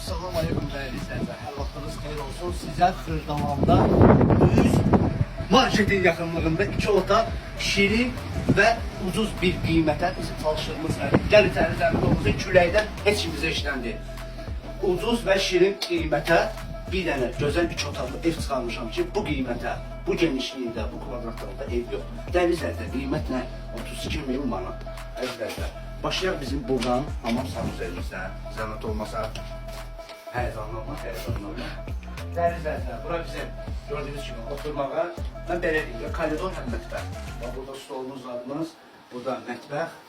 Assalamu alaikum değerli izleyiciler. Her vaxtınız xeyir olsun. Sizə Xırdalanda düz marketin yaxınlığında 2 otaq şirin və ucuz bir qiymətə bizim çalışdığımız var. Gəl içəri zəmin küləkdən heç kimizə işləndi. Ucuz və şirin qiymətə bir dənə gözəl 2 otaqlı ev çıxarmışam ki, bu qiymətə, bu genişliyində, bu kvadratlarında ev yox. Dəyərli izləyicilər, qiymət nə? 32.000 manat. Əzizlər, başlayaq bizim buradan hamam sanuzerimizdən, zəhmət olmasa həyəcanlanma. Dəyərli izləyicilər, bura bizim gördüyünüz kimi oturmağa, mən belə deyim, koridor həm mətbəx. Burada stolumuz varımız, burada mətbəx.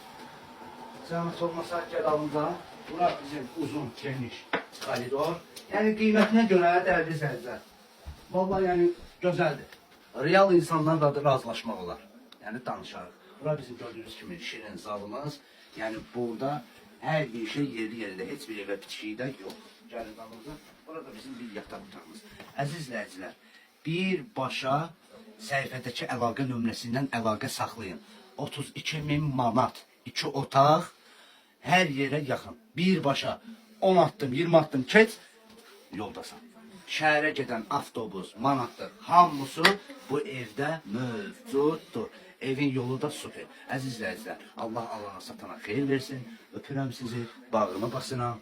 Zəhmət olmasa gəl alınca, bura bizim uzun, geniş koridor. Yəni qiymətinə görə dəyərli izləyicilər, vallahi yəni gözəldir. Real insanlarla da razılaşmaq olar. Yəni danışarıq. Bura bizim gördüyünüz kimi şirin zalımız. Yəni burada hər bir şey yerli-yerində, heç bir evə bitişikdə yox. Gəlin dalımızda. Burada bizim bir yataq otağımız. Əziz izləyicilər, birbaşa səhifədəki əlaqə nömrəsindən əlaqə saxlayın. 32.000 manat, 2 otaq, hər yerə yaxın. Birbaşa 10 addım, 20 addım keç, yoldasan. Şəhərə gedən avtobus, manatdır, hamısı bu evdə mövcuddur. Evin yolu da süper. Əziz izləyicilər, Allah alana satana xeyir versin. Öpürəm sizi, bağrıma basıram.